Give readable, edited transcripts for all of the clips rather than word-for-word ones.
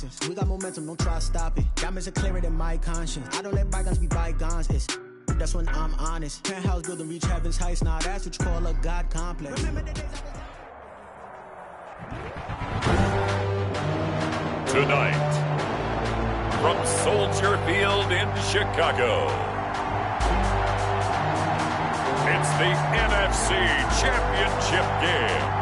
nonsense. We got momentum, don't try to stop it. Diamonds are clearer than my conscience. I don't let bygones be bygones. That's when I'm honest. Penthouse building, reach heaven's heights. Now that's what you call a God complex. Tonight, from Soldier Field in Chicago, it's the NFC Championship game.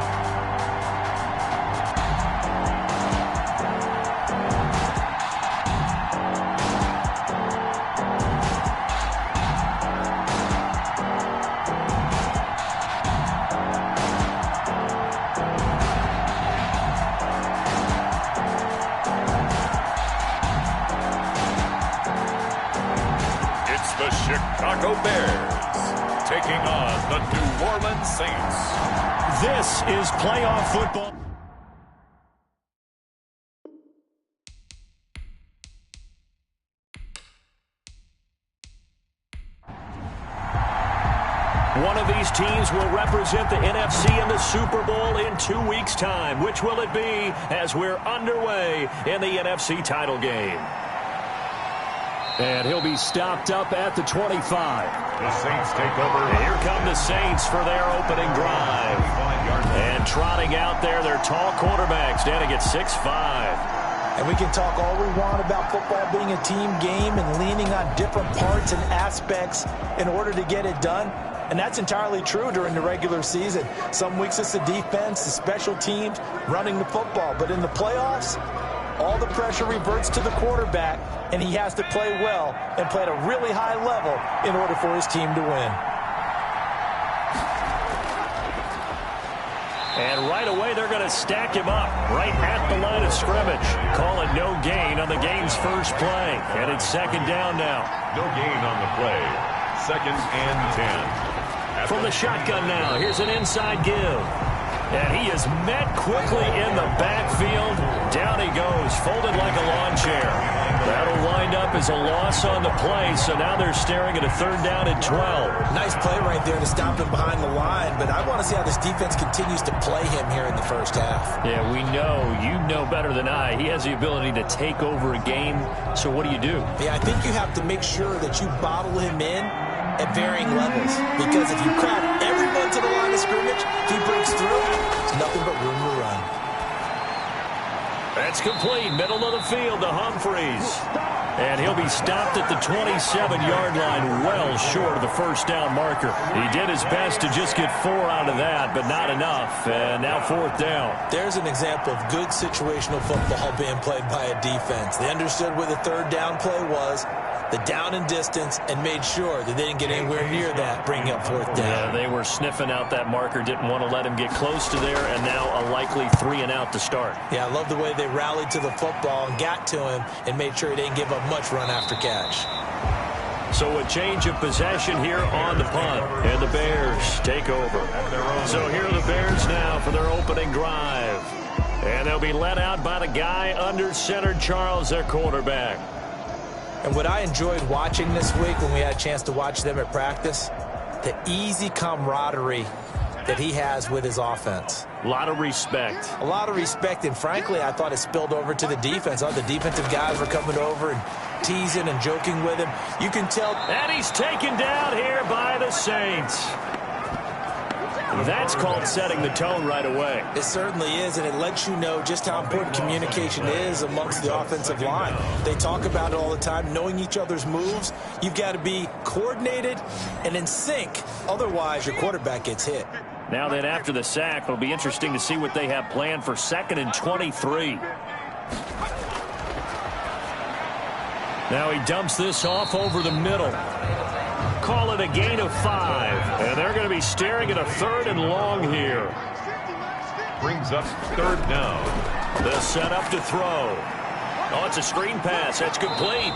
The Chicago Bears taking on the New Orleans Saints. This is playoff football. One of these teams will represent the NFC in the Super Bowl in 2 weeks' time. Which will it be as we're underway in the NFC title game? And he'll be stopped up at the 25. The Saints take over. And here come the Saints for their opening drive. And trotting out there, their tall quarterbacks standing at 6'5". And we can talk all we want about football being a team game and leaning on different parts and aspects in order to get it done. And that's entirely true during the regular season. Some weeks it's the defense, the special teams, running the football. But in the playoffs, all the pressure reverts to the quarterback, and he has to play well and play at a really high level in order for his team to win. And right away, they're going to stack him up right at the line of scrimmage. Call it no gain on the game's first play. And it's second down now. No gain on the play. Second and 10. From the shotgun now, here's an inside give. And he is met quickly in the backfield. Down he goes, folded like a lawn chair. That'll wind up as a loss on the play, so now they're staring at a third down and 12. Nice play right there to stop him behind the line, but I want to see how this defense continues to play him here in the first half. Yeah, we know. You know better than I. He has the ability to take over a game, so what do you do? Yeah, I think you have to make sure that you bottle him in at varying levels, because if you crowd everyone to the line of scrimmage, if he breaks through, there's nothing but room to run. That's complete. Middle of the field to Humphreys. And he'll be stopped at the 27-yard line, well short of the first down marker. He did his best to just get 4 out of that, but not enough. And now fourth down. There's an example of good situational football being played by a defense. They understood where the third down play was, the down and distance, and made sure that they didn't get anywhere near that, bringing up fourth down. Yeah, they were sniffing out that marker, didn't want to let him get close to there, and now a likely 3 and out to start. Yeah, I love the way they rallied to the football and got to him and made sure he didn't give up much run after catch. So a change of possession here on the punt, and the Bears take over. So here are the Bears now for their opening drive. And they'll be led out by the guy under center, Charles, their quarterback. And what I enjoyed watching this week when we had a chance to watch them at practice, the easy camaraderie that he has with his offense. A lot of respect. A lot of respect, and frankly, I thought it spilled over to the defense. All the defensive guys were coming over and teasing and joking with him. You can tell. And he's taken down here by the Saints. That's called setting the tone right away. It certainly is, and it lets you know just how important communication is amongst the offensive line. They talk about it all the time, knowing each other's moves. You've got to be coordinated and in sync. Otherwise, your quarterback gets hit. Now then, after the sack, it'll be interesting to see what they have planned for 2nd and 23. Now he dumps this off over the middle. Call it a gain of 5. And they're going to be staring at a 3rd and long here. Brings up 3rd down. The setup to throw. Oh, it's a screen pass. That's complete.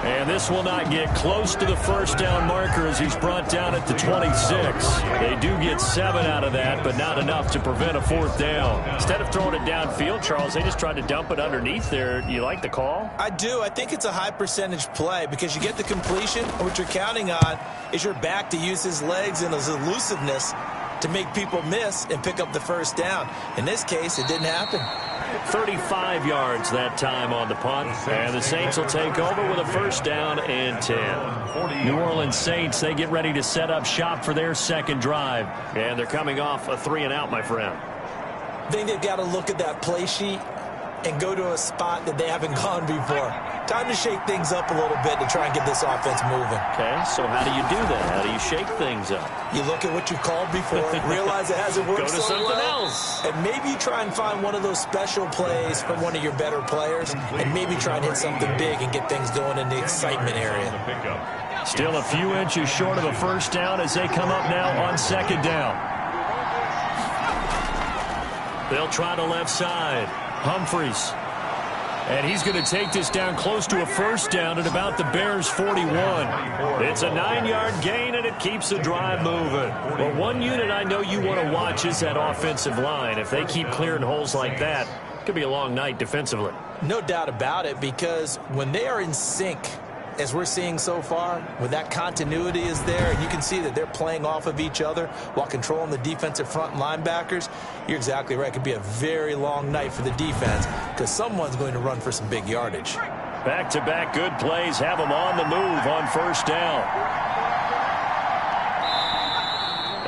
And this will not get close to the first down marker as he's brought down at the 26. They do get 7 out of that, but not enough to prevent a 4th down. Instead of throwing it downfield, Charles, they just tried to dump it underneath there. You like the call? I do. I think it's a high percentage play because you get the completion, and what you're counting on is your back to use his legs and his elusiveness to make people miss and pick up the first down. In this case, it didn't happen. 35 yards that time on the punt. And the Saints will take over with a first down and 10. New Orleans Saints, they get ready to set up shop for their second drive. And they're coming off a 3-and-out, my friend. I think they've got to look at that play sheet and go to a spot that they haven't gone before. Time to shake things up a little bit to try and get this offense moving. Okay, so how do you do that? How do you shake things up? You look at what you've called before, realize it hasn't worked Go to so something well, else. and maybe try and find one of those special plays from one of your better players, and maybe try and hit something big and get things going in the excitement area. Still a few inches short of a first down as they come up now on second down. They'll try the left side. Humphreys. And he's going to take this down close to a first down at about the Bears' 41. It's a 9-yard gain, and it keeps the drive moving. Well, one unit I know you want to watch is that offensive line. If they keep clearing holes like that, it could be a long night defensively. No doubt about it, because when they are in sync, as we're seeing so far, when that continuity is there and you can see that they're playing off of each other while controlling the defensive front linebackers, you're exactly right. It could be a very long night for the defense because someone's going to run for some big yardage. Back-to-back good plays have them on the move on first down.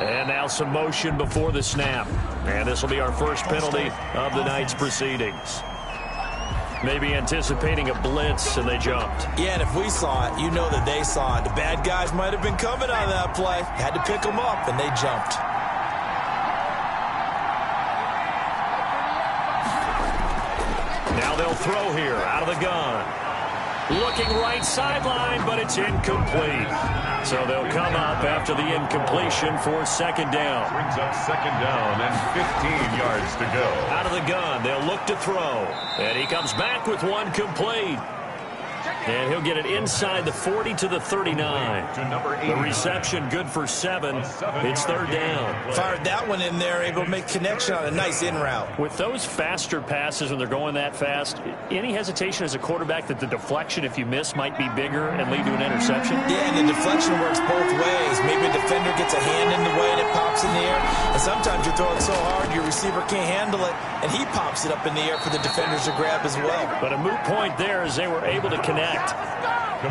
And now some motion before the snap. And this will be our first penalty of the night's proceedings. Maybe anticipating a blitz, and they jumped. Yeah, and if we saw it, you know that they saw it. The bad guys might have been coming on that play. Had to pick them up, and they jumped. Now they'll throw here out of the gun. Looking right sideline, but it's incomplete. So they'll come up after the incompletion for second down. Brings up second down and 15 yards to go. Out of the gun, they'll look to throw. And he comes back with one complete. And he'll get it inside the 40 to the 39. The reception good for 7. It's third down. Fired that one in there, able to make connection on a nice in route. With those faster passes when they're going that fast, any hesitation as a quarterback that the deflection, if you miss, might be bigger and lead to an interception? Yeah, and the deflection works both ways. Maybe a defender gets a hand in the way and it pops in the air. And sometimes you throw it so hard your receiver can't handle it, and he pops it up in the air for the defenders to grab as well. But a moot point there as they were able to connect.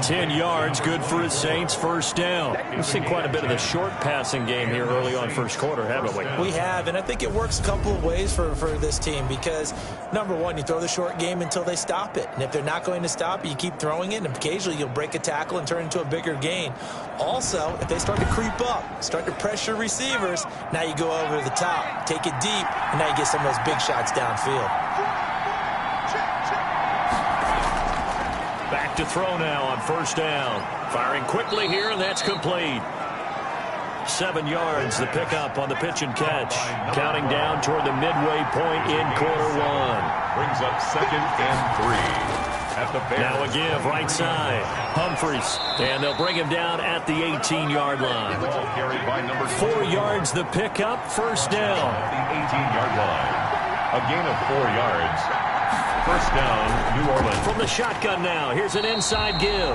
10 yards, good for his Saints, first down. We've seen quite a bit of the short passing game here early on first quarter, haven't we? We have, and I think it works a couple of ways for this team because, number one, you throw the short game until they stop it. And if they're not going to stop it, you keep throwing it, and occasionally you'll break a tackle and turn it into a bigger gain. Also, if they start to creep up, start to pressure receivers, now you go over the top, take it deep, and now you get some of those big shots downfield. Back to throw now on first down. Firing quickly here, and that's complete. 7 yards, the pickup on the pitch and catch. Counting down toward the midway point in quarter one. Brings up second and 3. At the Bears. Now a give, right side. Humphreys, and they'll bring him down at the 18-yard line. Ball carried by number 4 yards, the pickup, first down. At the 18-yard line. A gain of 4 yards. First down, New Orleans. From the shotgun now, here's an inside give.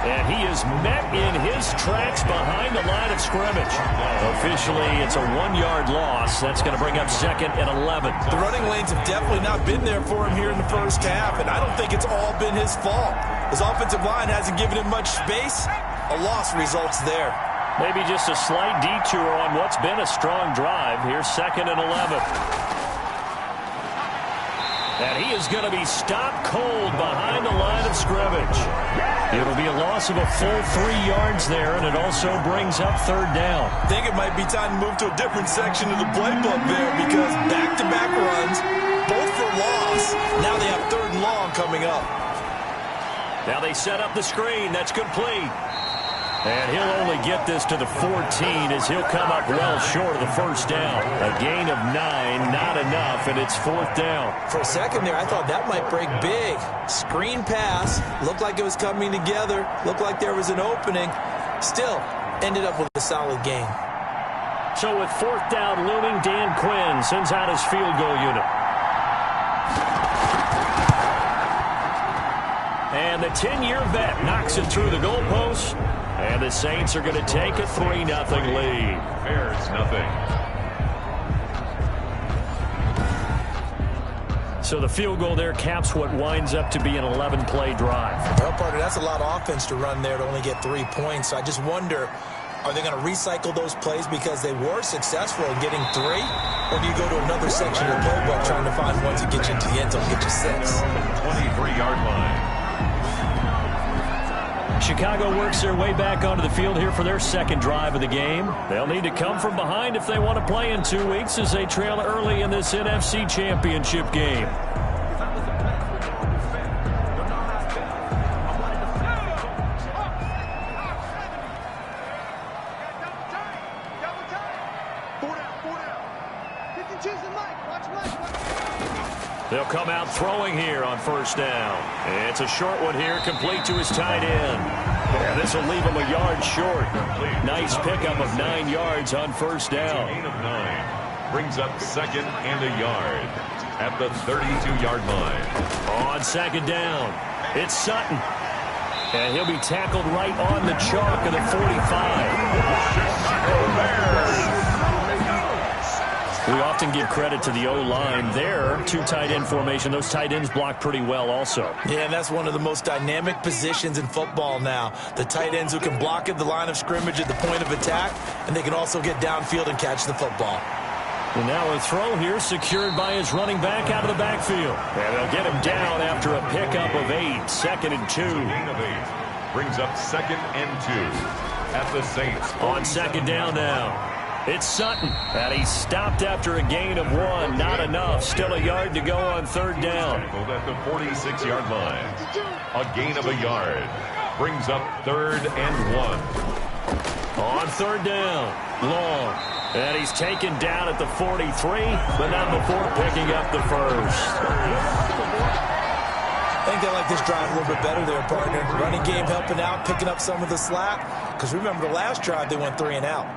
And he is met in his tracks behind the line of scrimmage. Officially, it's a 1-yard loss. That's going to bring up second and 11. The running lanes have definitely not been there for him here in the first half, and I don't think it's all been his fault. His offensive line hasn't given him much space. A loss results there. Maybe just a slight detour on what's been a strong drive. Here's second and 11. And he is going to be stopped cold behind the line of scrimmage. It'll be a loss of a full 3 yards there, and it also brings up third down. I think it might be time to move to a different section of the playbook there because back-to-back runs, both for loss. Now they have third and long coming up. Now they set up the screen. That's complete. And he'll only get this to the 14 as he'll come up well short of the first down. A gain of 9, not enough, and it's fourth down. For a second there, I thought that might break big. Screen pass, looked like it was coming together, looked like there was an opening. Still, ended up with a solid gain. So with fourth down looming, Dan Quinn sends out his field goal unit. And the 10-year vet knocks it through the goalpost. And the Saints are going to take a 3-0 lead. Bears nothing. So the field goal there caps what winds up to be an 11-play drive. Well, partner, that's a lot of offense to run there to only get 3 points. So I just wonder, are they going to recycle those plays because they were successful in getting 3? Or do you go to another section of the playbook trying to find ones that get you into the end zone, get you 6? 23-yard line. Chicago works their way back onto the field here for their second drive of the game. They'll need to come from behind if they want to play in 2 weeks as they trail early in this NFC Championship game. They'll come out throwing here on first down. It's a short one here, complete to his tight end. And this will leave him a yard short. Nice pickup of 9 yards on first down. Gain of 9 brings up second and a yard at the 32-yard line. On second down, it's Sutton. And he'll be tackled right on the chalk of the 45. We often give credit to the O-line there. 2 tight end formation. Those tight ends block pretty well also. Yeah, and that's one of the most dynamic positions in football now. The tight ends who can block at the line of scrimmage at the point of attack, and they can also get downfield and catch the football. And now a throw here secured by his running back out of the backfield. And they'll get him down after a pickup of 8. Second and 2. Gain of 8 brings up second and 2 at the Saints. On second down now. It's Sutton, and he stopped after a gain of 1. Not enough. Still a yard to go on third down. At the 46-yard line. A gain of a yard brings up third and 1. On third down, Long. And he's taken down at the 43, but not before picking up the first. I think they like this drive a little bit better there, partner. Running game helping out, picking up some of the slack. Because remember, the last drive, they went 3 and out.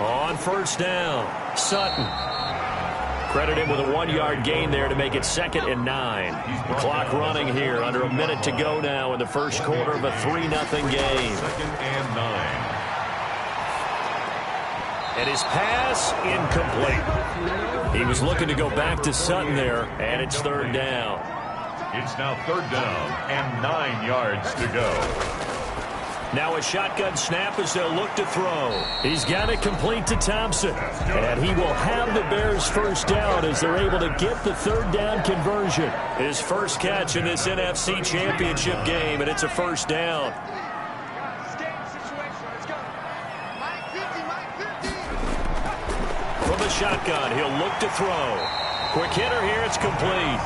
On first down, Sutton. Credit him with a 1-yard gain there to make it second and 9. The clock running here under a minute to go now in the first quarter of a 3-0 game. Second and 9. And his pass incomplete. He was looking to go back to Sutton there, and it's third down. It's now third down and 9 yards to go. Now a shotgun snap as they'll look to throw. He's got it complete to Thompson. And he will have the Bears first down as they're able to get the third down conversion. His first catch in this NFC Championship game, and it's a first down. From the shotgun, he'll look to throw. Quick hitter here, it's complete.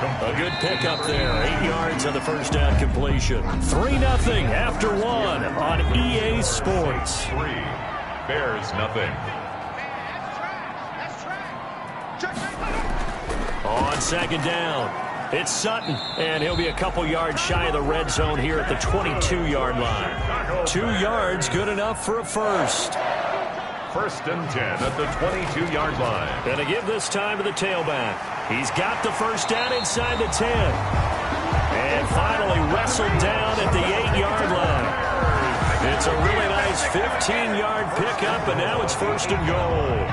A good pickup there. 8 yards on the first down completion. 3-0 after 1 on EA Sports. 3, Bears nothing. On second down, it's Sutton, and he'll be a couple yards shy of the red zone here at the 22-yard line. 2 yards, good enough for a first. First and 10 at the 22-yard line. Gonna give this time to the tailback. He's got the first down inside the 10. And finally wrestled down at the 8-yard line. It's a really nice 15-yard pickup, and now it's first and goal.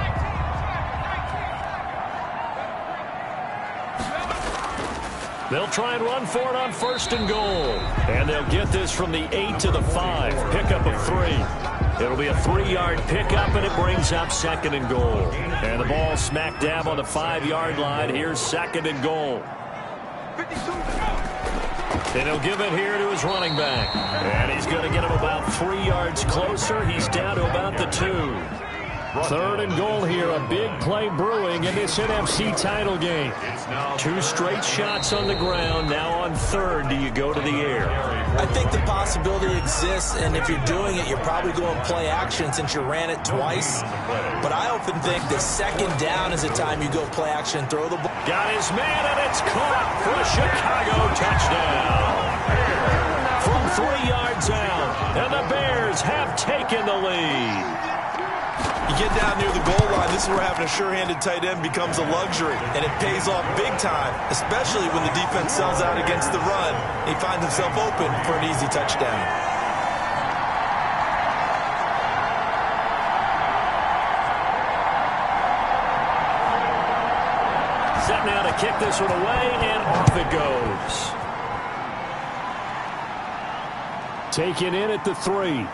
They'll try and run for it on first and goal. And they'll get this from the 8 to the 5. Pickup of 3. It'll be a 3-yard pickup, and it brings up second and goal. And the ball smack dab on the 5-yard line. Here's second and goal. And he'll give it here to his running back. And he's going to get him about 3 yards closer. He's down to about the 2. Third and goal here. A big play brewing in this NFC title game. 2 straight shots on the ground. Now on third, do you go to the air? I think the possibility exists, and if you're doing it, you're probably going play action since you ran it twice. But I often think the second down is the time you go play action and throw the ball. Got his man, and it's caught for a Chicago touchdown. From 3 yards out, and the Bears have taken the lead. You get down near the goal line, this is where having a sure-handed tight end becomes a luxury, and it pays off big time, especially when the defense sells out against the run. He finds himself open for an easy touchdown. Set now to kick this one away, and off it goes. Taken in at the 3.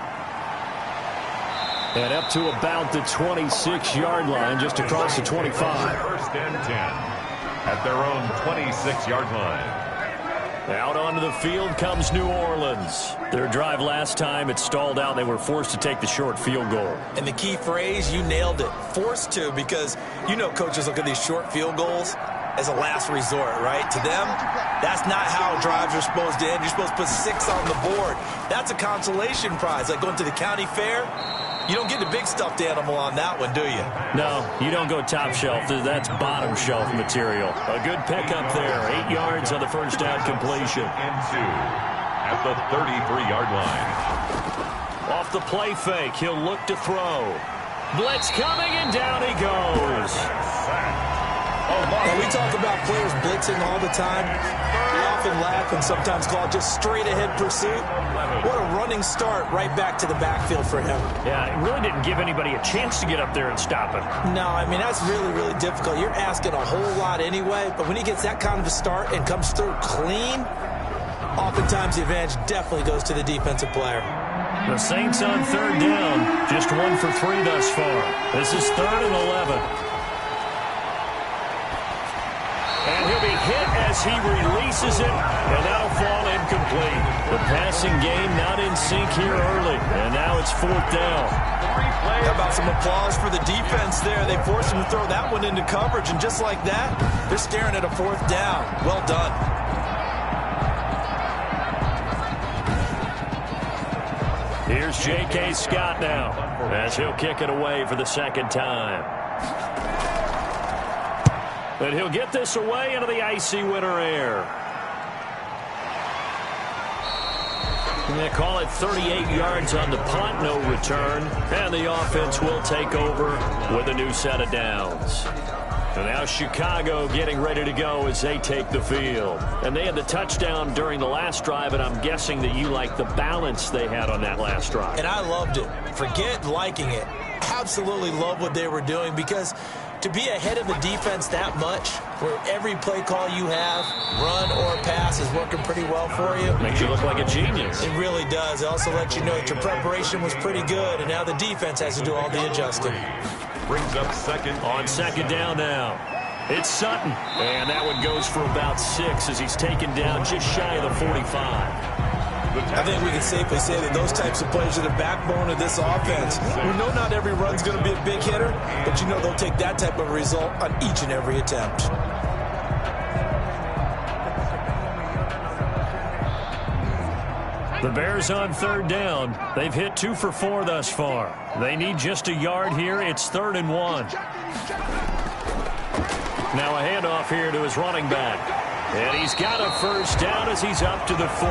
And up to about the 26-yard line, just across the 25. First and 10 at their own 26-yard line. Out onto the field comes New Orleans. Their drive last time, it stalled out. They were forced to take the short field goal. And the key phrase, you nailed it, forced to, because you know coaches look at these short field goals as a last resort, right? To them, that's not how drives are supposed to end. You're supposed to put 6 on the board. That's a consolation prize, like going to the county fair. You don't get the big stuffed animal on that one, do you? No, you don't go top shelf. That's bottom shelf material. A good pickup there. 8 yards on the first down completion. And 2 at the 33-yard line. Off the play fake, he'll look to throw. Blitz coming, and down he goes. Now, we talk about players blitzing all the time. We often laugh and sometimes call it just straight-ahead pursuit. What a running start right back to the backfield for him. Yeah, it really didn't give anybody a chance to get up there and stop him. No, I mean, that's really, really difficult. You're asking a whole lot anyway, but when he gets that kind of a start and comes through clean, oftentimes the advantage definitely goes to the defensive player. The Saints on third down, just 1 for 3 thus far. This is 3rd and 11. And he'll be hit as he releases it, and that'll fall incomplete. The passing game not in sync here early, and now it's 4th down. How about some applause for the defense there? They forced him to throw that one into coverage, and just like that, they're staring at a 4th down. Well done. Here's J.K. Scott now, as he'll kick it away for the 2nd time. And he'll get this away into the icy winter air. And they call it 38 yards on the punt, no return. And the offense will take over with a new set of downs. And now Chicago getting ready to go as they take the field. And they had the touchdown during the last drive, and I'm guessing that you like the balance they had on that last drive. And I loved it. Forget liking it. Absolutely love what they were doing, because to be ahead of the defense that much, where every play call you have, run or pass, is working pretty well for you. Makes you look like a genius. It really does. It also lets you know that your preparation was pretty good, and now the defense has to do all the adjusting. Brings up 2nd. On 2nd down now, it's Sutton. And that one goes for about 6 as he's taken down just shy of the 45. I think we can safely say that those types of plays are the backbone of this offense. We know not every run's going to be a big hitter, but you know they'll take that type of result on each and every attempt. The Bears on 3rd down. They've hit 2 for 4 thus far. They need just a yard here. It's 3rd and 1. Now a handoff here to his running back. And he's got a first down as he's up to the 48.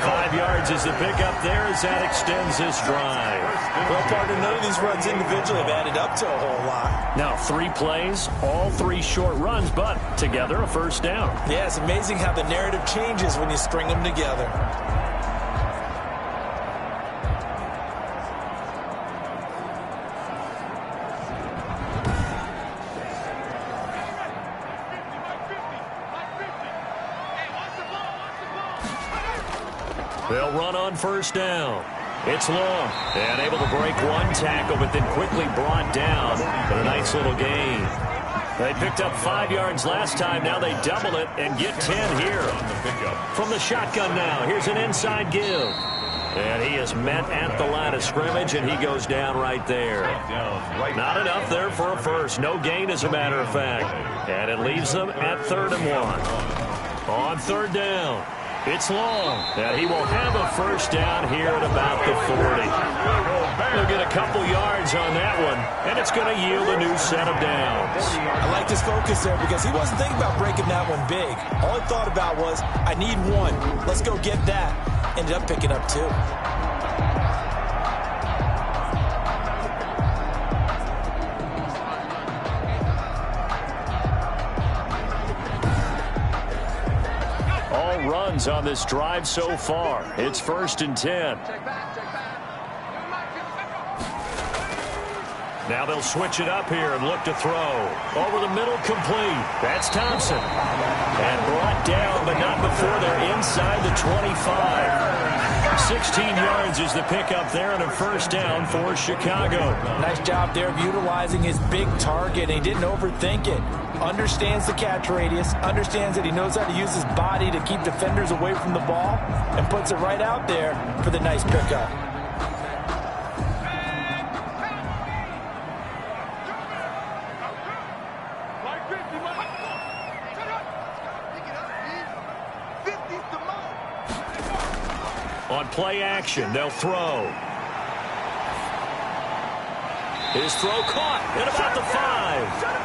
5 yards is the pickup there as that extends this drive. Well, partner, none of these runs individually have added up to a whole lot. Now 3 plays, all 3 short runs, but together a first down. Yeah, it's amazing how the narrative changes when you string them together. They'll run on first down. It's long and able to break one tackle, but then quickly brought down for a nice little gain. They picked up 5 yards last time. Now they double it and get 10 here. From the shotgun now, here's an inside give. And he is met at the line of scrimmage, and he goes down right there. Not enough there for a first. No gain, as a matter of fact. And it leaves them at 3rd and 1. On 3rd down. It's long, and he will have a first down here at about the 40. He'll get a couple yards on that one, and it's going to yield a new set of downs. I like his focus there because he wasn't thinking about breaking that one big. All he thought about was, I need 1. Let's go get that. Ended up picking up 2. Runs on this drive so far. It's 1st and 10. Now they'll switch it up here and look to throw. Over the middle, complete. That's Thompson. And brought down, but not before they're inside the 25. 16 yards is the pickup there and a first down for Chicago. Nice job there of utilizing his big target. He didn't overthink it. Understands the catch radius, understands that he knows how to use his body to keep defenders away from the ball, and puts it right out there for the nice pickup. On play action, they'll throw. His throw caught at about the 5.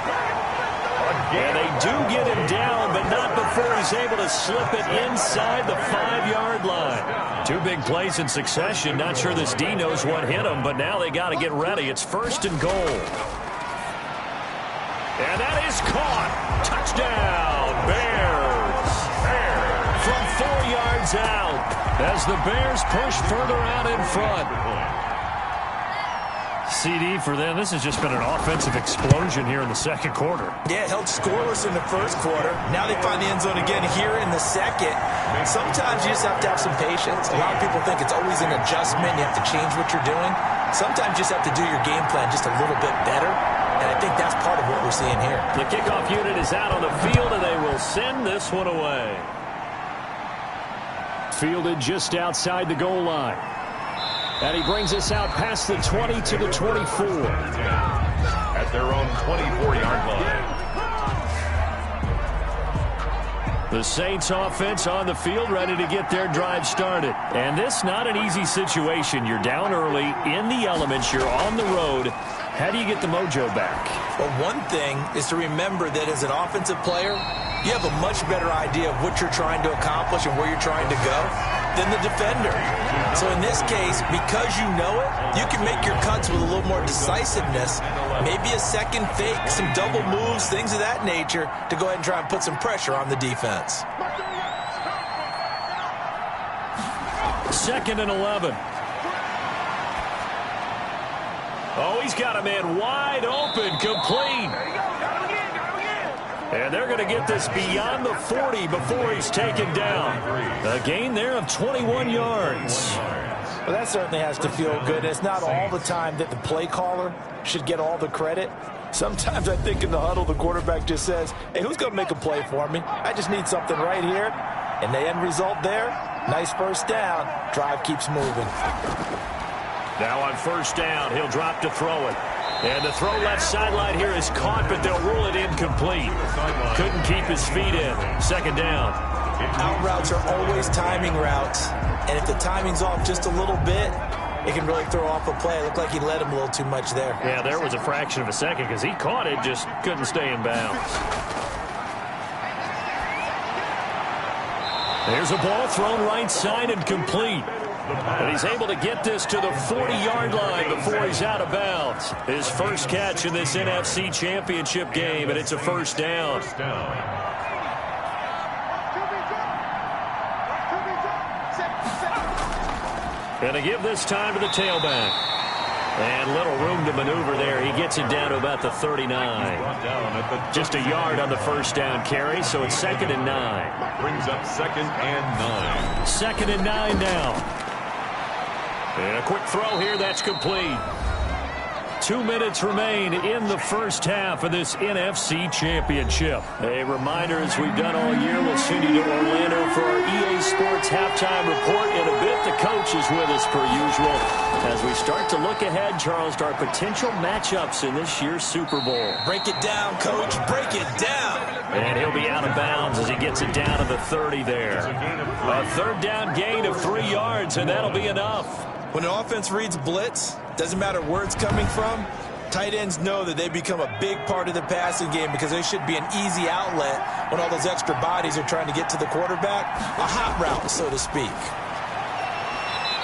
And they do get him down, but not before he's able to slip it inside the 5-yard line. 2 big plays in succession. Not sure this D knows what hit him, but now they got to get ready. It's first and goal. And that is caught. Touchdown, Bears. From 4 yards out as the Bears push further out in front. CD for them. This has just been an offensive explosion here in the second quarter. Yeah, held scoreless in the first quarter. Now they find the end zone again here in the second. Sometimes you just have to have some patience. A lot of people think it's always an adjustment. You have to change what you're doing. Sometimes you just have to do your game plan just a little bit better. And I think that's part of what we're seeing here. The kickoff unit is out on the field, and they will send this one away. Fielded just outside the goal line. And he brings us out past the 20 to the 24. At their own 24-yard line. The Saints offense on the field, ready to get their drive started. And this not an easy situation. You're down early, in the elements, you're on the road. How do you get the mojo back? Well, one thing is to remember that as an offensive player, you have a much better idea of what you're trying to accomplish and where you're trying to go than the defender. So in this case, because you know it, you can make your cuts with a little more decisiveness, maybe a second fake, some double moves, things of that nature, to go ahead and try and put some pressure on the defense. 2nd and 11. Oh, he's got a man wide open, complete. And they're going to get this beyond the 40 before he's taken down. A gain there of 21 yards. Well, that certainly has to feel good. It's not all the time that the play caller should get all the credit. Sometimes I think in the huddle, the quarterback just says, hey, who's going to make a play for me? I just need something right here. And the end result there, nice first down. Drive keeps moving. Now on first down, he'll drop to throw it. And the throw left sideline here is caught, but they'll rule it incomplete. Couldn't keep his feet in. 2nd down. Out routes are always timing routes. And if the timing's off just a little bit, it can really throw off a play. It looked like he let him a little too much there. Yeah, there was a fraction of a second because he caught it, just couldn't stay in bounds. There's a ball thrown right side and complete. And he's able to get this to the 40-yard line before he's out of bounds. His first catch in this NFC Championship game, and it's a first down. Going to give this time to the tailback. And little room to maneuver there. He gets it down to about the 39. Just a yard on the first down carry, so it's 2nd and 9. Brings up 2nd and 9. 2nd and 9 now. And a quick throw here, that's complete. 2 minutes remain in the first half of this NFC Championship. A reminder, as we've done all year, we'll send you to Orlando for our EA Sports halftime report. In a bit, the coach is with us per usual as we start to look ahead, Charles, to our potential matchups in this year's Super Bowl. Break it down, Coach. Break it down. And he'll be out of bounds as he gets it down to the 30 there. A 3rd down gain of 3 yards, and that'll be enough. When an offense reads blitz, doesn't matter where it's coming from, tight ends know that they become a big part of the passing game because they should be an easy outlet when all those extra bodies are trying to get to the quarterback. A hot route, so to speak.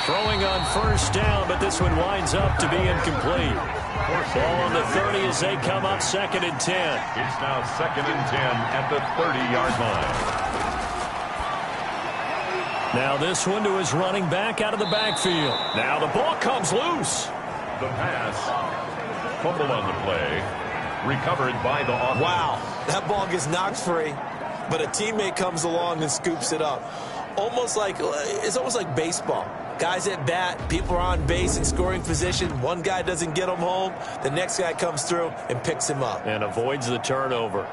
Throwing on first down, but this one winds up to be incomplete. Ball on the 30 as they come up 2nd and 10. It's now 2nd and 10 at the 30-yard line. Now this one to his running back out of the backfield. Now the ball comes loose. The pass fumble on the play. Recovered by the offense. Wow, that ball gets knocked free, but a teammate comes along and scoops it up. It's almost like baseball. Guys at bat, people are on base in scoring position. One guy doesn't get him home. The next guy comes through and picks him up. And avoids the turnover.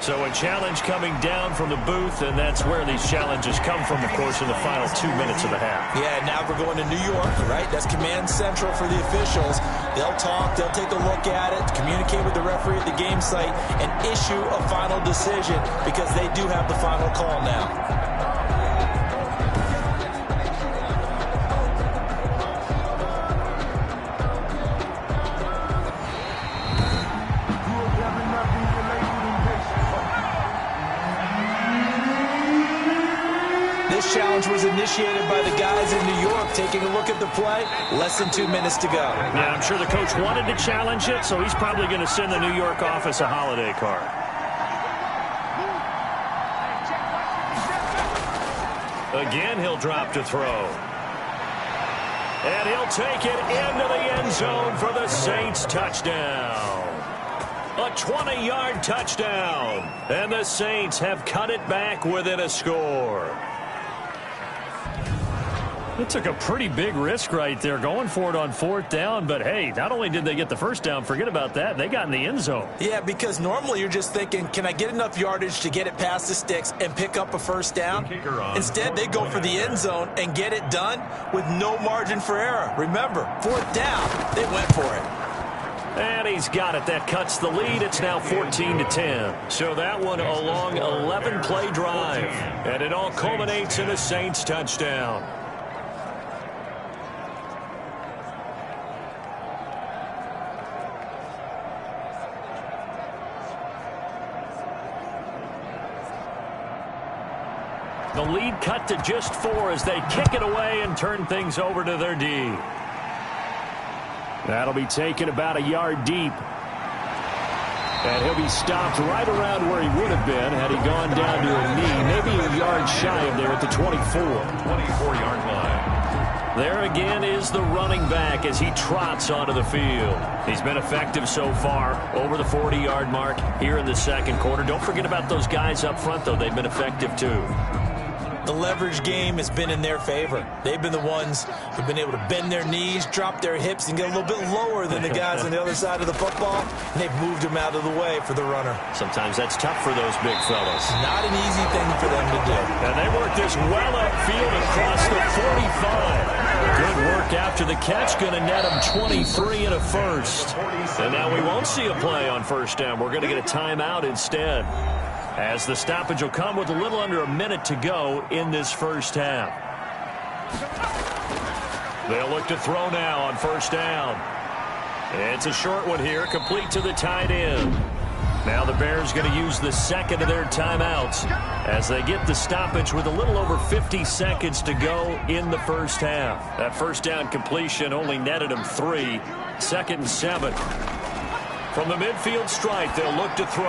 So a challenge coming down from the booth, and that's where these challenges come from, of course, in the final 2 minutes of the half. Yeah, now we're going to New York, right? That's command central for the officials. They'll talk, they'll take a look at it, communicate with the referee at the game site, and issue a final decision because they do have the final call now. This challenge was initiated by the guys in New York. Taking a look at the play, less than 2 minutes to go. Yeah, I'm sure the coach wanted to challenge it, so he's probably going to send the New York office a holiday card. Again, he'll drop to throw. And he'll take it into the end zone for the Saints touchdown. A 20-yard touchdown. And the Saints have cut it back within a score. It took a pretty big risk right there going for it on 4th down, but hey, not only did they get the first down, forget about that, they got in the end zone. Yeah, because normally you're just thinking, can I get enough yardage to get it past the sticks and pick up a first down? Instead, they go for the end zone and get it done with no margin for error. Remember, 4th down, they went for it. And he's got it. That cuts the lead. It's now 14-10. So that one a long 11-play drive. And it all culminates in a Saints touchdown. The lead cut to just 4 as they kick it away and turn things over to their D. That'll be taken about a yard deep. And he'll be stopped right around where he would have been had he gone down to a knee, maybe a yard shy of there at the 24. 24-yard line. There again is the running back as he trots onto the field. He's been effective so far, over the 40-yard mark here in the second quarter. Don't forget about those guys up front, though. They've been effective, too. The leverage game has been in their favor. They've been the ones who've been able to bend their knees, drop their hips, and get a little bit lower than the guys on the other side of the football, and they've moved them out of the way for the runner. Sometimes that's tough for those big fellas. Not an easy thing for them to do. And they work this well upfield across the 45. Good work after the catch, going to net them 23 and a first. And now we won't see a play on first down. We're going to get a timeout instead, as the stoppage will come with a little under a minute to go in this first half. They'll look to throw now on first down. It's a short one here, complete to the tight end. Now the Bears going to use the second of their timeouts as they get the stoppage with a little over 50 seconds to go in the first half. That first down completion only netted them 3. 2nd and 7. From the midfield stripe, they'll look to throw.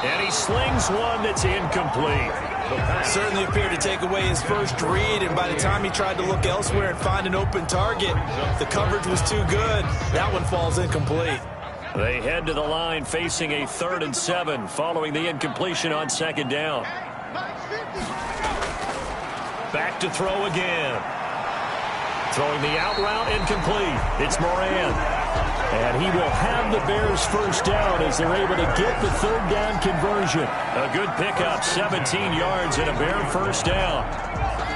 And he slings one that's incomplete. Certainly appeared to take away his first read, and by the time he tried to look elsewhere and find an open target, the coverage was too good. That one falls incomplete. They head to the line facing a 3rd and 7 following the incompletion on 2nd down. Back to throw again. Throwing the out route, incomplete. It's Moran. And he will have the Bears first down as they're able to get the 3rd down conversion. A good pickup, 17 yards and a Bear first down.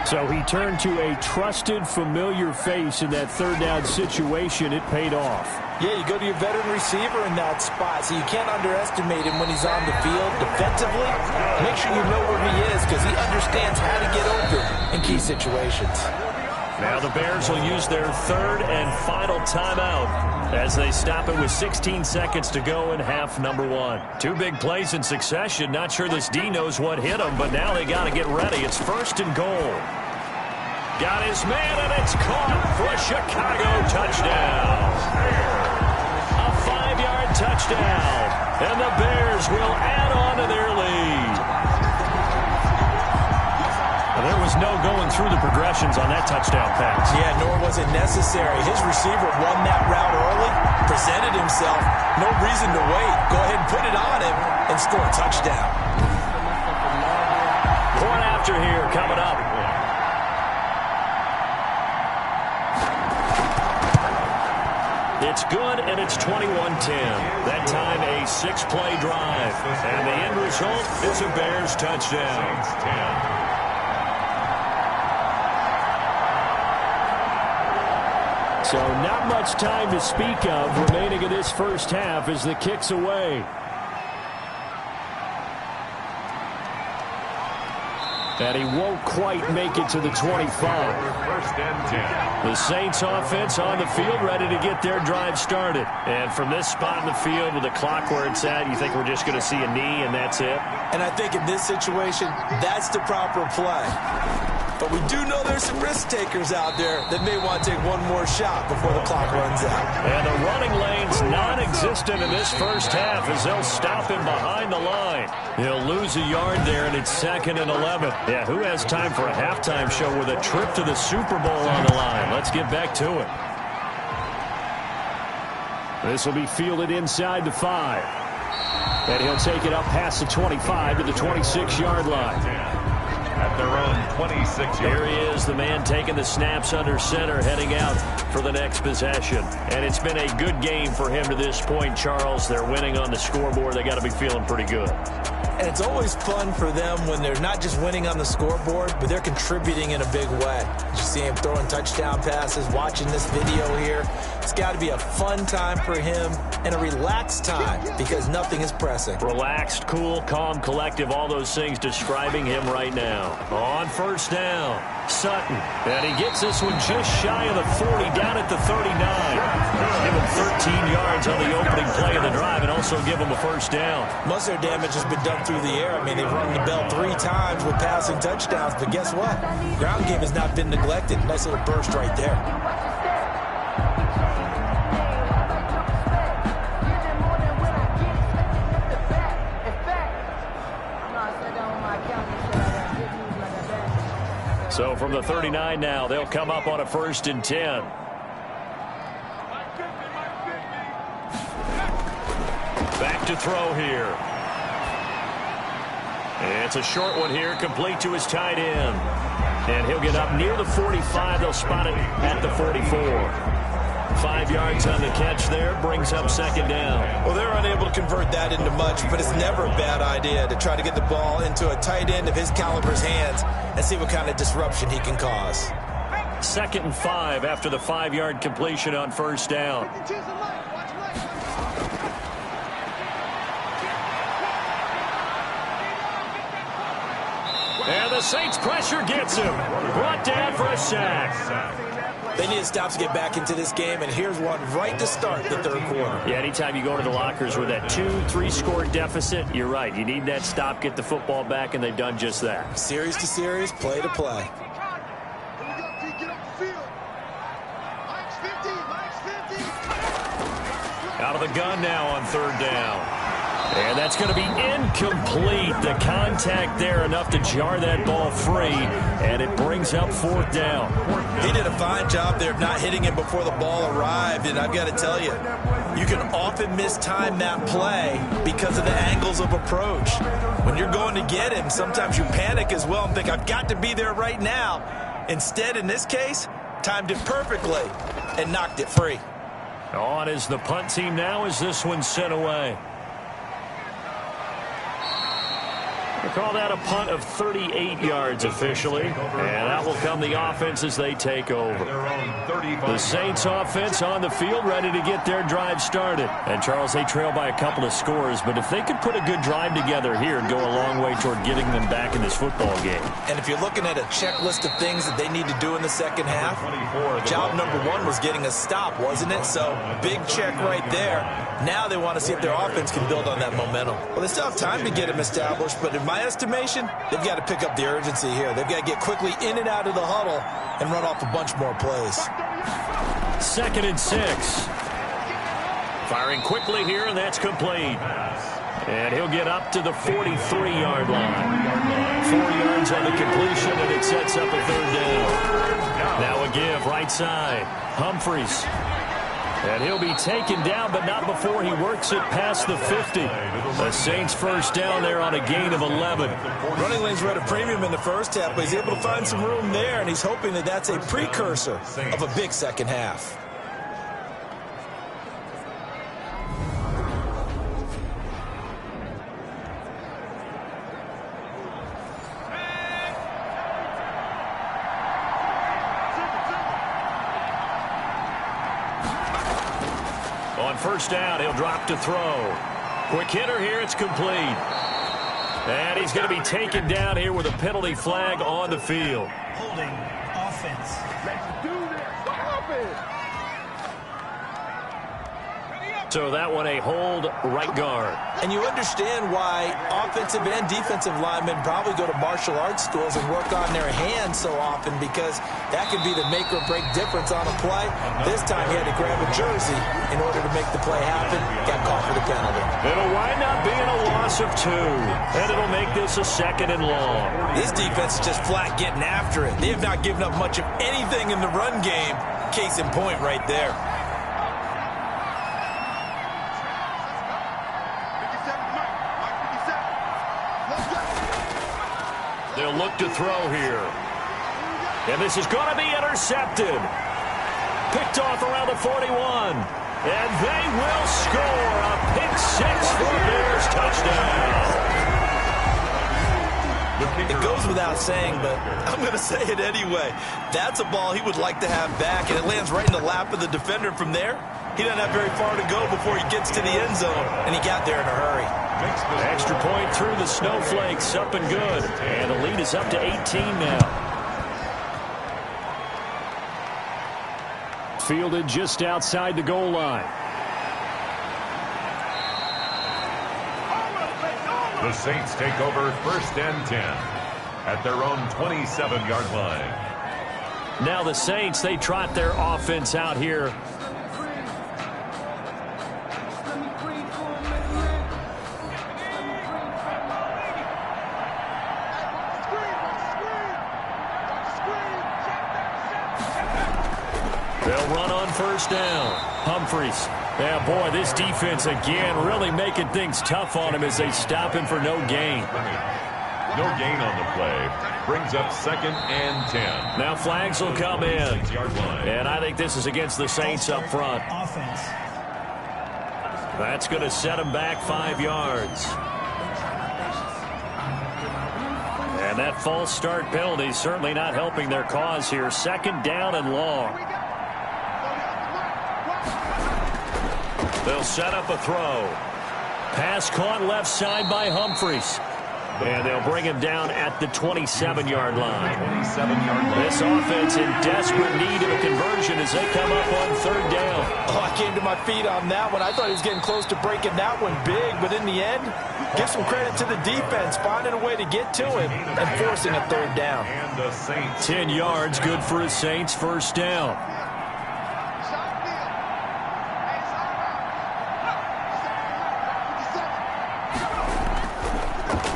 So he turned to a trusted, familiar face in that 3rd down situation. It paid off. Yeah, you go to your veteran receiver in that spot, so you can't underestimate him when he's on the field defensively. Make sure you know where he is because he understands how to get open in key situations. Now the Bears will use their 3rd and final timeout as they stop it with 16 seconds to go in half number 1. 2 big plays in succession. Not sure this D knows what hit him, but now they got to get ready. It's 1st and goal. Got his man, and it's caught for a Chicago touchdown. A 5-yard touchdown, and the Bears will add on to their lead. There was no going through the progressions on that touchdown pass. Yeah, nor was it necessary. His receiver won that route early, presented himself. No reason to wait. Go ahead and put it on him and score a touchdown. Point after here coming up. It's good, and it's 21-10. That time a 6-play drive. And the end result is a Bears touchdown. So not much time to speak of remaining in this first half as the kick's away. And he won't quite make it to the 25. First and 10. The Saints offense on the field ready to get their drive started. And from this spot in the field with the clock where it's at, you think we're just going to see a knee and that's it? And I think in this situation, that's the proper play. But we do know there's some risk takers out there that may want to take one more shot before the clock runs out. And the running lane's non-existent in this first half as they'll stop him behind the line. He'll lose a yard there, and it's 2nd and 11. Yeah, who has time for a halftime show with a trip to the Super Bowl on the line? Let's get back to it. This will be fielded inside the 5. And he'll take it up past the 25 to the 26-yard line. At their own 26 yards. Here he is, the man taking the snaps under center, heading out for the next possession. And it's been a good game for him to this point, Charles. They're winning on the scoreboard. They got to be feeling pretty good. And it's always fun for them when they're not just winning on the scoreboard, but they're contributing in a big way. You see him throwing touchdown passes, watching this video here. It's got to be a fun time for him and a relaxed time because nothing is pressing. Relaxed, cool, calm, collective, all those things describing him right now. On first down, Sutton. And he gets this one just shy of the 40, down at the 39. Give him 13 yards on the opening play of the drive and also give him a first down. Most of their damage has been done through the air. I mean, they've rung the bell 3 times with passing touchdowns, but guess what? Ground game has not been neglected. Nice little burst right there. So from the 39 now, they'll come up on a 1st and 10. Back to throw here. It's a short one here, complete to his tight end. And he'll get up near the 45. They'll spot it at the 44. 5 yards on the catch there, brings up 2nd down. Well, they're unable to convert that into much, but it's never a bad idea to try to get the ball into a tight end of his caliber's hands and see what kind of disruption he can cause. 2nd and 5 after the 5-yard completion on 1st down. And the Saints pressure gets him. Brought down for a sack. They need to stop to get back into this game, and here's one right to start the 3rd quarter. Yeah, anytime you go to the lockers with that 2-3 score deficit, you're right. You need that stop, get the football back, and they've done just that. Series to series, play to play. Out of the gun now on 3rd down. And that's going to be incomplete. The contact there enough to jar that ball free, and it brings up 4th down. He did a fine job there of not hitting him before the ball arrived, and I've got to tell you, you can often mistime that play because of the angles of approach. When you're going to get him, sometimes you panic as well and think, I've got to be there right now. Instead, in this case, timed it perfectly and knocked it free. On is the punt team now as this one's sent away. We'll call that a punt of 38 yards officially. And that will come the offense as they take over. The Saints offense on the field ready to get their drive started. And Charles, they trail by a couple of scores, but if they could put a good drive together here and go a long way toward getting them back in this football game. And if you're looking at a checklist of things that they need to do in the second half, job number 1 was getting a stop, wasn't it? So big check right there. Now they want to see if their offense can build on that momentum. Well, they still have time to get them established, but in my estimation, they've got to pick up the urgency here. They've got to get quickly in and out of the huddle and run off a bunch more plays. 2nd and 6. Firing quickly here, and that's complete. And he'll get up to the 43-yard line. 4 yards on the completion, and it sets up a third down. Now a give, right side. Humphries. And he'll be taken down, but not before he works it past the 50. The Saints first down there on a gain of 11. Running lanes were at a premium in the first half, but he's able to find some room there, and he's hoping that that's a precursor of a big second half. On first down, he'll drop to throw. Quick hitter here, it's complete. And he's going to be taken down here with a penalty flag on the field. Holding offense. Let's do this. Stop it. So that one a hold, right guard. And you understand why offensive and defensive linemen probably go to martial arts schools and work on their hands so often, because that can be the make or break difference on a play. This time he had to grab a jersey in order to make the play happen. Got caught for the penalty. It'll wind up being a loss of 2, and it'll make this a 2nd and long. This defense is just flat getting after it. They have not given up much of anything in the run game. Case in point right there. They'll look to throw here. And this is going to be intercepted. Picked off around the 41. And they will score a pick 6 for the Bears touchdown. It goes without saying, but I'm going to say it anyway. That's a ball he would like to have back, and it lands right in the lap of the defender. From there, he doesn't have very far to go before he gets to the end zone, and he got there in a hurry. Extra point through the snowflakes, up and good. And the lead is up to 18 now. Fielded just outside the goal line. The Saints take over 1st and 10 at their own 27-yard line. Now the Saints, they trot their offense out here. They'll run on first down. Humphries. Yeah, boy, this defense again really making things tough on him as they stop him for no gain. No gain on the play. Brings up 2nd and 10. Now flags will come in. And I think this is against the Saints up front. Offense. That's going to set them back 5 yards. And that false start penalty certainly not helping their cause here. 2nd down and long. They'll set up a throw. Pass caught left side by Humphries. And they'll bring him down at the 27-yard line. 27-yard line. This offense in desperate need of a conversion as they come up on 3rd down. Oh, I came to my feet on that one. I thought he was getting close to breaking that one big, but in the end, give some credit to the defense, finding a way to get to him and forcing a 3rd down. And the Saints. 10 yards, good for a Saints first down.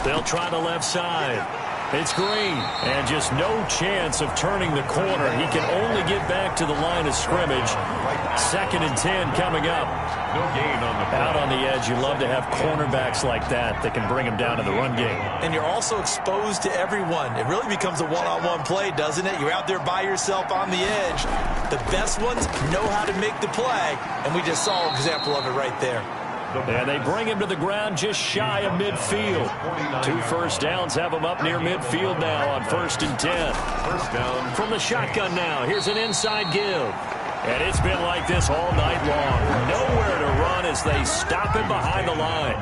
They'll try the left side. It's Green. And just no chance of turning the corner. He can only get back to the line of scrimmage. 2nd and 10 coming up. No gain on the play. Out on the edge, you love to have cornerbacks like that can bring him down in the run game. And you're also exposed to everyone. It really becomes a one-on-one play, doesn't it? You're out there by yourself on the edge. The best ones know how to make the play, and we just saw an example of it right there. And they bring him to the ground just shy of midfield. 2 first downs have him up near midfield now on 1st and 10. First down. From the shotgun now, here's an inside give. And it's been like this all night long. Nowhere to run as they stop him behind the line.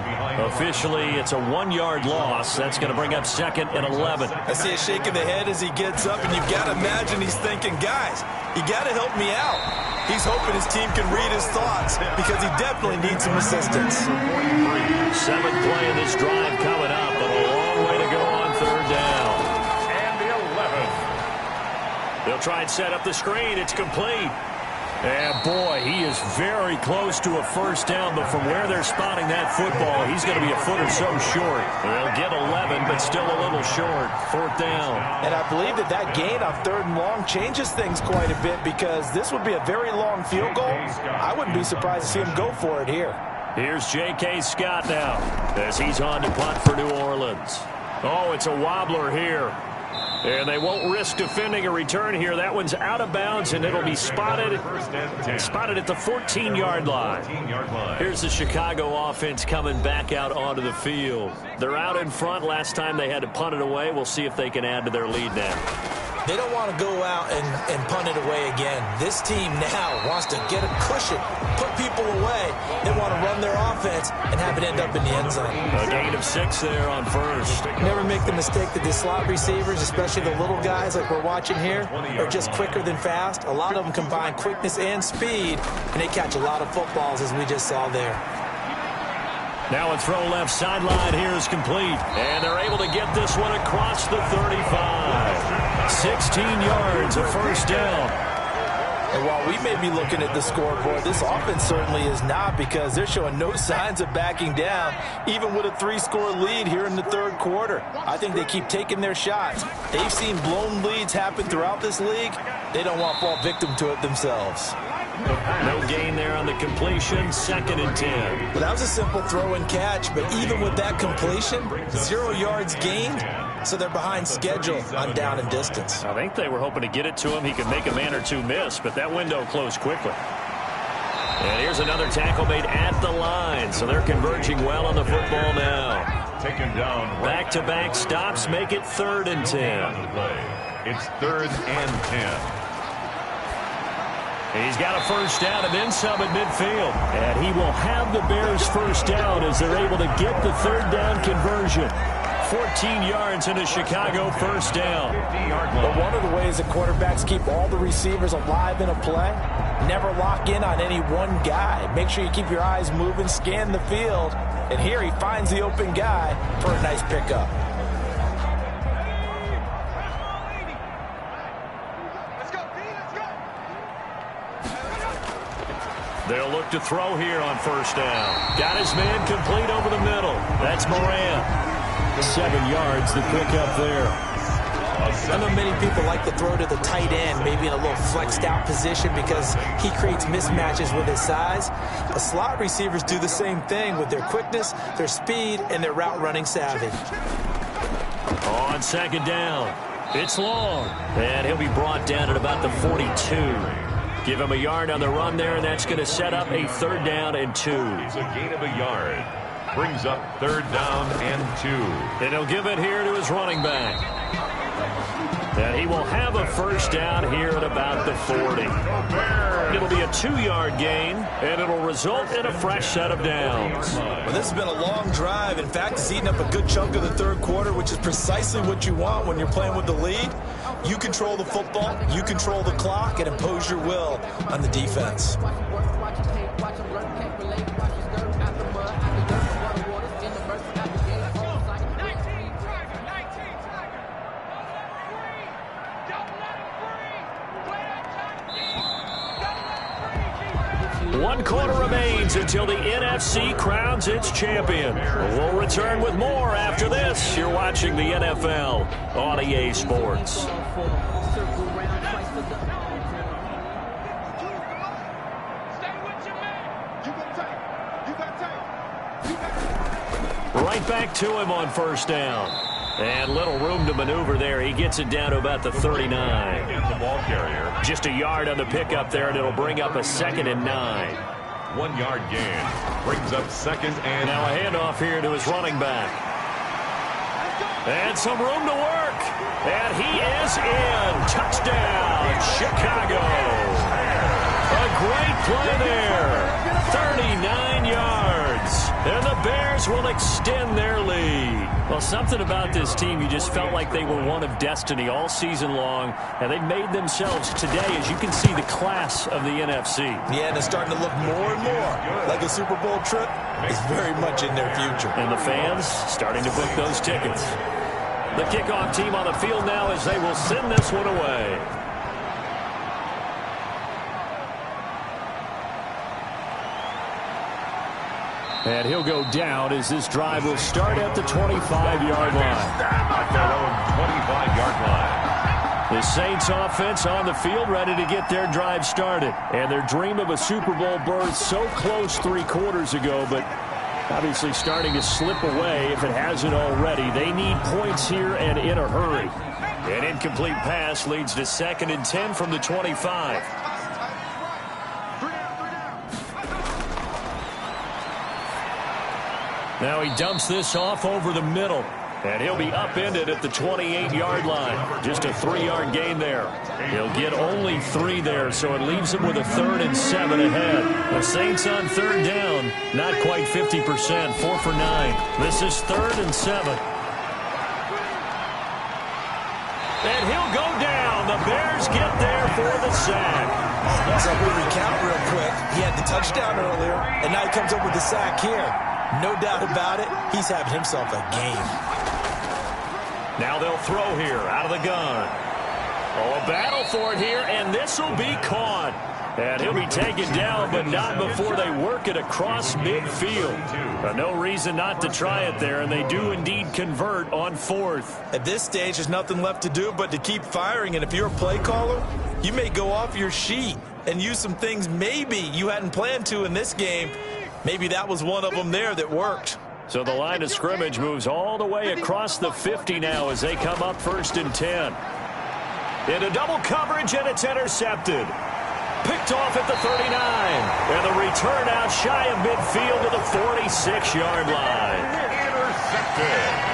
Officially, it's a 1-yard loss. That's going to bring up 2nd and 11. I see a shake of the head as he gets up, and you've got to imagine he's thinking, guys, you got to help me out. He's hoping his team can read his thoughts because he definitely needs some assistance. 7th play of this drive coming up, but a long way to go on 3rd down. And the 11th. They'll try and set up the screen. It's complete. And, boy, he is very close to a first down, but from where they're spotting that football, he's going to be a foot or so short. They'll get 11, but still a little short. Fourth down. And I believe that gain on 3rd and long changes things quite a bit because this would be a very long field goal. I wouldn't be surprised to see him go for it here. Here's J.K. Scott now as he's on to punt for New Orleans. Oh, it's a wobbler here. And they won't risk defending a return here. That one's out of bounds, and it'll be spotted at the 14-yard line. Here's the Chicago offense coming back out onto the field. They're out in front. Last time they had to punt it away. We'll see if they can add to their lead now. They don't want to go out and punt it away again. This team now wants to get a cushion, put people away. They want to run their offense and have it end up in the end zone. A gain of 6 there on first. Never make the mistake that the slot receivers, especially the little guys like we're watching here, are just quicker than fast. A lot of them combine quickness and speed, and they catch a lot of footballs, as we just saw there. Now a throw left sideline here is complete. And they're able to get this one across the 35. 16 yards, a first down. And while we may be looking at the scoreboard, this offense certainly is not because they're showing no signs of backing down, even with a 3-score lead here in the 3rd quarter. I think they keep taking their shots. They've seen blown leads happen throughout this league. They don't want to fall victim to it themselves. No gain there on the completion, 2nd and 10. Well, that was a simple throw and catch, but even with that completion, 0 yards gained, so they're behind schedule on down and distance. I think they were hoping to get it to him. He could make a man or two miss, but that window closed quickly. And here's another tackle made at the line, so they're converging well on the football now. Taken down. Back-to-back stops make it 3rd and 10. It's 3rd and 10. He's got a first down and then some at midfield. And he will have the Bears first down as they're able to get the 3rd down conversion. 14 yards in a Chicago first down. But one of the ways that quarterbacks keep all the receivers alive in a play, never lock in on any one guy. Make sure you keep your eyes moving, scan the field. And here he finds the open guy for a nice pickup. They'll look to throw here on first down. Got his man complete over the middle. That's Moran. 7 yards, the pickup there. I know many people like to throw to the tight end, maybe in a little flexed out position because he creates mismatches with his size. The slot receivers do the same thing with their quickness, their speed, and their route running savvy. On 2nd down, it's long. And he'll be brought down at about the 42. Give him a yard on the run there, and that's going to set up a 3rd down and 2. It's a gain of a yard. Brings up 3rd down and 2. And he'll give it here to his running back. And he will have a first down here at about the 40. It'll be a 2-yard gain, and it'll result in a fresh set of downs. Well, this has been a long drive. In fact, it's eaten up a good chunk of the 3rd quarter, which is precisely what you want when you're playing with the lead. You control the football, you control the clock, and impose your will on the defense. One quarter remains until the NFC crowns its champion. We'll return with more after this. You're watching the NFL on EA Sports. Right back to him on first down. And little room to maneuver there. He gets it down to about the 39. The ball carrier. Just a yard on the pickup there, and it'll bring up a 2nd and 9. 1 yard gain. Brings up 2nd and... Now a handoff here to his running back. And some room to work. And he is in. Touchdown, Chicago. A great play there. 39 yards. And the Bears will extend their lead. Well, something about this team, you just felt like they were one of destiny all season long, and they made themselves today, as you can see, the class of the NFC. Yeah, and it's starting to look more and more like a Super Bowl trip is very much in their future. And the fans starting to book those tickets. The kickoff team on the field now as they will send this one away. And he'll go down as this drive will start at the 25-yard line. At their own 25-yard line. The Saints offense on the field ready to get their drive started. And their dream of a Super Bowl berth so close 3 quarters ago, but obviously starting to slip away if it hasn't already. They need points here and in a hurry. An incomplete pass leads to 2nd and 10 from the 25. Now he dumps this off over the middle. And he'll be upended at the 28-yard line. Just a 3-yard gain there. He'll get only 3 there, so it leaves him with a 3rd and 7 ahead. The Saints on 3rd down, not quite 50%, 4 for 9. This is 3rd and 7. And he'll go down. The Bears get there for the sack. So we recount real quick. He had the touchdown earlier, and now he comes up with the sack here. No doubt about it, he's having himself a game. Now they'll throw here out of the gun. Oh, a battle for it here, and this will be caught. And he'll be taken down, but not before they work it across midfield. No reason not to try it there, and they do indeed convert on 4th. At this stage, there's nothing left to do but to keep firing, and if you're a play caller, you may go off your sheet and use some things maybe you hadn't planned to in this game. Maybe that was one of them there that worked. So the line of scrimmage moves all the way across the 50 now as they come up 1st and 10. Into double coverage, and it's intercepted. Picked off at the 39. And the return out shy of midfield to the 46-yard line. Intercepted.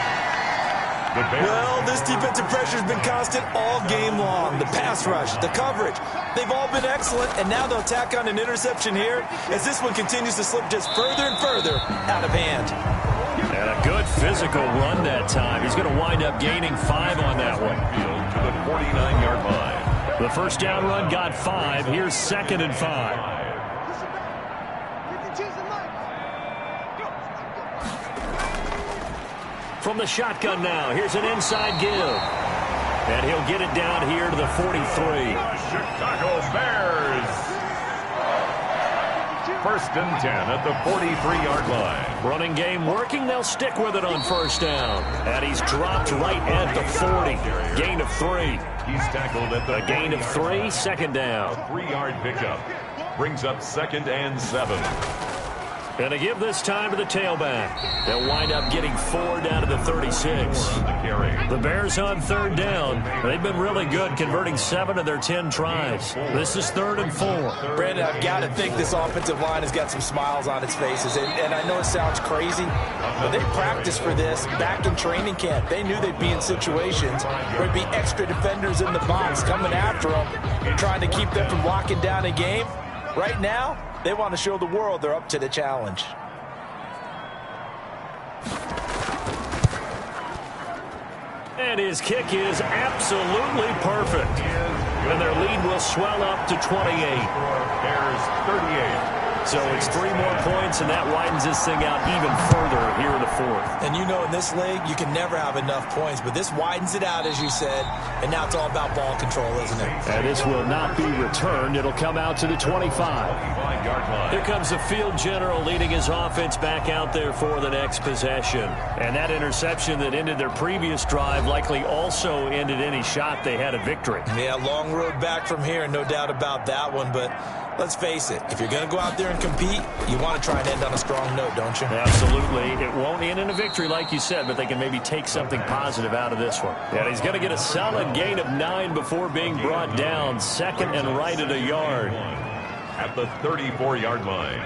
Well, this defensive pressure has been constant all game long. The pass rush, the coverage, they've all been excellent, and now they'll tack on an interception here as this one continues to slip just further and further out of hand. And a good physical run that time. He's going to wind up gaining 5 on that one. To the 49-yard line. The first down run got 5. Here's 2nd and 5. From the shotgun now, here's an inside give. And he'll get it down here to the 43. Chicago Bears. 1st and 10 at the 43-yard line. Running game working. They'll stick with it on 1st down. And he's dropped right at the 40. Gain of 3. He's tackled at the gain of 3, 2nd down. 3-yard pickup. Brings up 2nd and 7. And to give this time to the tailback. They'll wind up getting 4 down to the 36. The Bears on 3rd down. They've been really good, converting 7 of their 10 tries. This is 3rd and 4. Brandon, I've got to think this offensive line has got some smiles on its faces. And I know it sounds crazy, but they practiced for this back in training camp. They knew they'd be in situations where there'd be extra defenders in the box coming after them, trying to keep them from locking down a game. Right now, they want to show the world they're up to the challenge. And his kick is absolutely perfect. And their lead will swell up to 28. Bears 38. So it's 3 more points, and that widens this thing out even further here in the 4th. And you know in this league, you can never have enough points, but this widens it out, as you said, and now it's all about ball control, isn't it? And this will not be returned. It'll come out to the 25. Here comes the field general leading his offense back out there for the next possession. And that interception that ended their previous drive likely also ended any shot they had at victory. Yeah, long road back from here, no doubt about that one, but let's face it, if you're going to go out there and compete, you want to try and end on a strong note, don't you? Absolutely. It won't end in a victory like you said, but they can maybe take something positive out of this one. And he's going to get a solid gain of 9 before being brought down. 2nd and right at a yard. At the 34-yard line.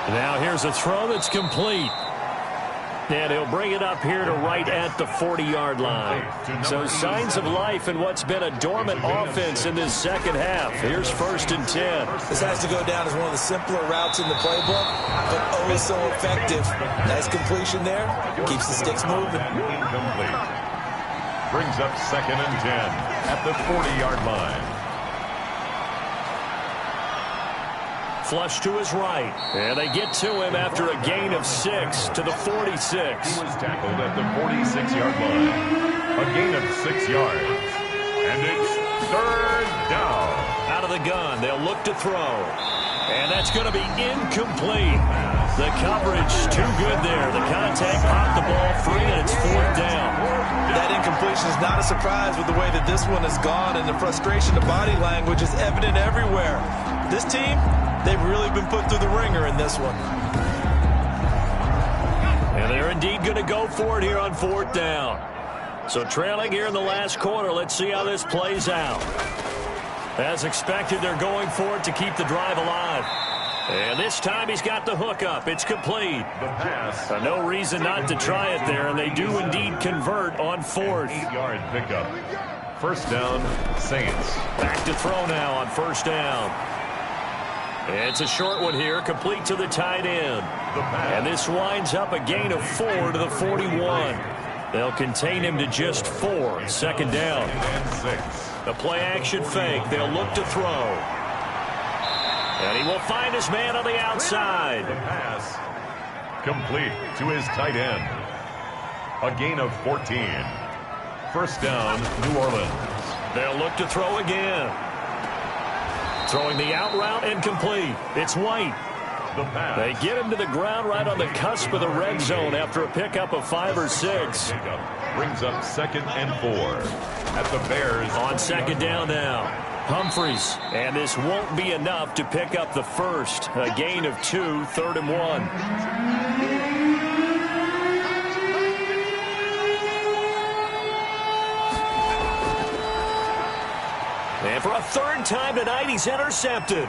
Now here's a throw that's complete. And he'll bring it up here to right at the 40-yard line. So signs of life in what's been a dormant offense in this second half. Here's 1st and 10. This has to go down as one of the simpler routes in the playbook, but always so effective. Nice completion there. Keeps the sticks moving. Incomplete. Brings up 2nd and 10 at the 40-yard line. Flush to his right. And they get to him after a gain of 6 to the 46. He was tackled at the 46-yard line. A gain of 6 yards. the gun. They'll look to throw. And that's going to be incomplete. The coverage too good there. The contact popped the ball free, and it's 4th down. That incompletion is not a surprise with the way that this one has gone, and the frustration, the body language is evident everywhere. This team, they've really been put through the ringer in this one. And they're indeed going to go for it here on 4th down. So trailing here in the last quarter, let's see how this plays out. As expected, they're going for it to keep the drive alive. And this time he's got the hook up. It's complete. The pass. No reason not to try it there, and they do indeed convert on 4th. 8-yard pickup. 1st down, Saints. Back to throw now on 1st down. It's a short one here, complete to the tight end. And this winds up a gain of 4 to the 41. They'll contain him to just 4. 2nd down. And 6. The play action fake. They'll look to throw. And he will find his man on the outside. The pass complete to his tight end. A gain of 14. 1st down, New Orleans. They'll look to throw again. Throwing the out route incomplete. It's White. The pass. They get him to the ground right on the cusp of the red zone after a pickup of 5 or 6. Brings up 2nd and 4 at the Bears. On 2nd down now. Humphreys. And this won't be enough to pick up the first. A gain of 2, 3rd and 1. And for a 3rd time tonight, he's intercepted.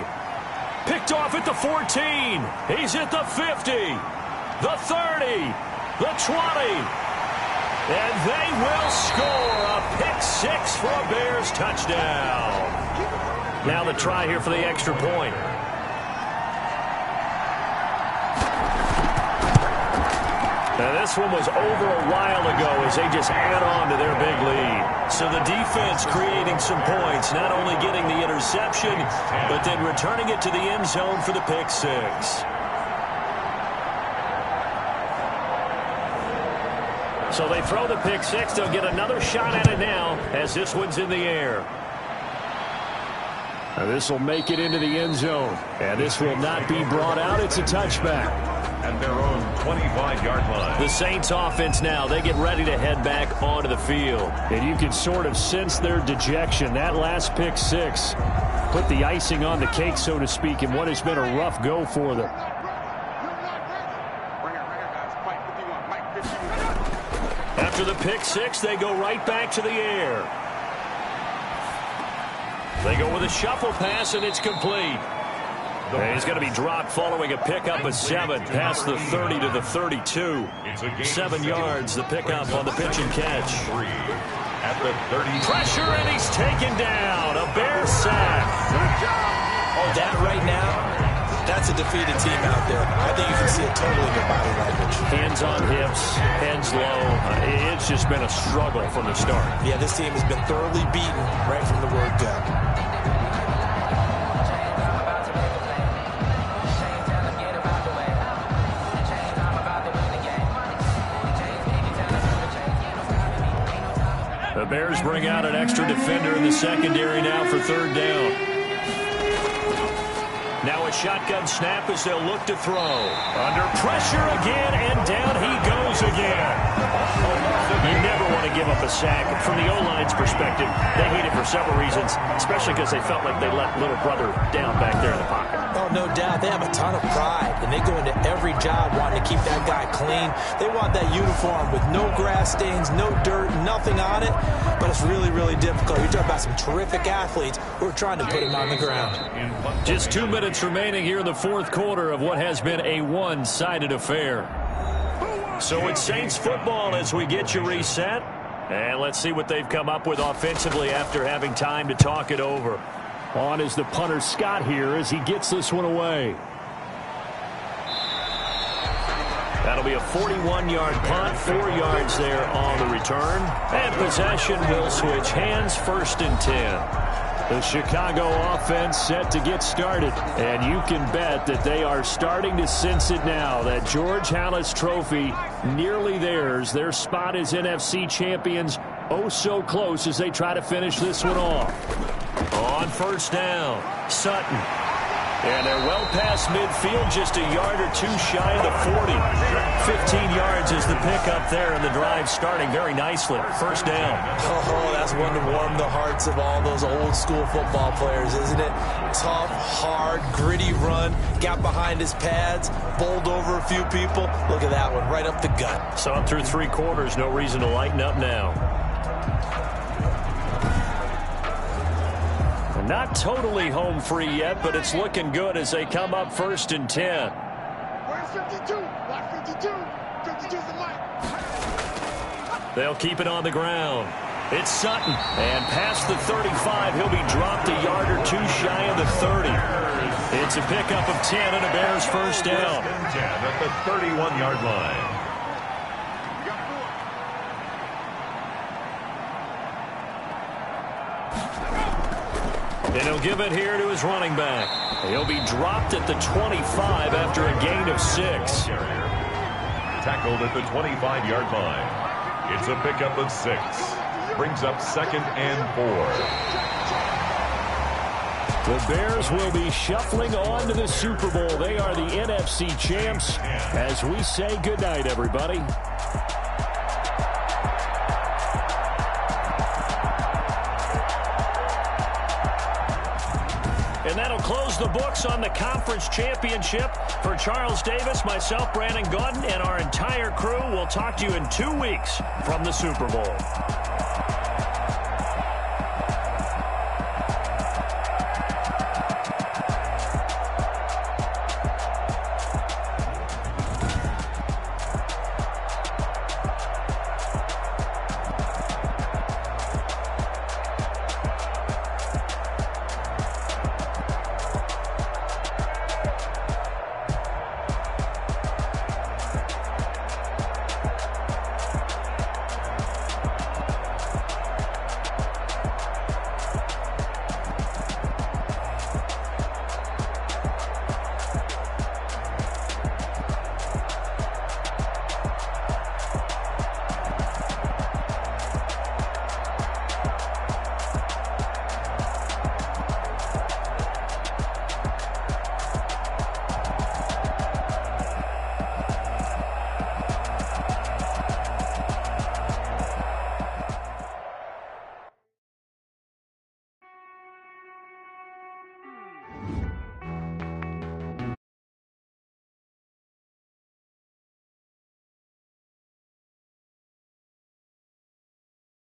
Picked off at the 14. He's at the 50. The 30. The 20. And they will score a pick 6 for a Bears touchdown. Now the try here for the extra point. Now this one was over a while ago as they just add on to their big lead. So the defense creating some points, not only getting the interception, but then returning it to the end zone for the pick 6. So they throw the pick 6. They'll get another shot at it now as this one's in the air. Now this will make it into the end zone. And this will not be brought out. It's a touchback. At their own 25-yard line. The Saints offense now, they get ready to head back onto the field. And you can sort of sense their dejection. That last pick 6 put the icing on the cake, so to speak, in what has been a rough go for them. After the pick 6, they go right back to the air. They go with a shuffle pass, and it's complete. And he's going to be dropped following a pickup of 7 past the 30 to the 32. 7 yards, the pickup on the pitch and catch. At the 30. Pressure, and he's taken down. A Bear sack. That right now, that's a defeated team out there. I think you can see it totally in their body language. Hands on hips, heads low. It's just been a struggle from the start. Yeah, this team has been thoroughly beaten right from the word go. The Bears bring out an extra defender in the secondary now for 3rd down. Now a shotgun snap as they'll look to throw. Under pressure again, and down he goes again. You never want to give up a sack. From the O-line's perspective, they hate it for several reasons, especially because they felt like they let little brother down back there in the pocket. Oh, no doubt. They have a ton of pride, and they go into every job wanting to keep that guy clean. They want that uniform with no grass stains, no dirt, nothing on it, but it's really, really difficult. You're talking about some terrific athletes who are trying to put him on the ground. Just 2 minutes remaining here in the 4th quarter of what has been a one-sided affair. So it's Saints football as we get you reset. And let's see what they've come up with offensively after having time to talk it over. On is the punter Scott here as he gets this one away. That'll be a 41-yard punt, 4 yards there on the return. And possession will switch hands, 1st and 10. The Chicago offense set to get started. And you can bet that they are starting to sense it now. That George Halas trophy nearly theirs. Their spot as NFC champions oh so close as they try to finish this one off. On first down, Sutton. And they're well past midfield, just a yard or two shy of the 40. 15 yards is the pickup there, and the drive starting very nicely. First down. Oh, that's one to warm the hearts of all those old-school football players, isn't it? Tough, hard, gritty run. Got behind his pads, bowled over a few people. Look at that one, right up the gut. Saw it through 3 quarters. No reason to lighten up now. Not totally home free yet, but it's looking good as they come up 1st and 10. Where's 52? Block 52. 52's the mic. They'll keep it on the ground. It's Sutton. And past the 35, he'll be dropped a yard or two shy of the 30. It's a pickup of 10 and a Bears first down. 10 at the 31-yard line. And he'll give it here to his running back. He'll be dropped at the 25 after a gain of 6. Tackled at the 25-yard line. It's a pickup of 6. Brings up 2nd and 4. The Bears will be shuffling on to the Super Bowl. They are the NFC champs. As we say goodnight, everybody. And that'll close the books on the conference championship. For Charles Davis, myself, Brandon Gaudin, and our entire crew, we'll talk to you in 2 weeks from the Super Bowl.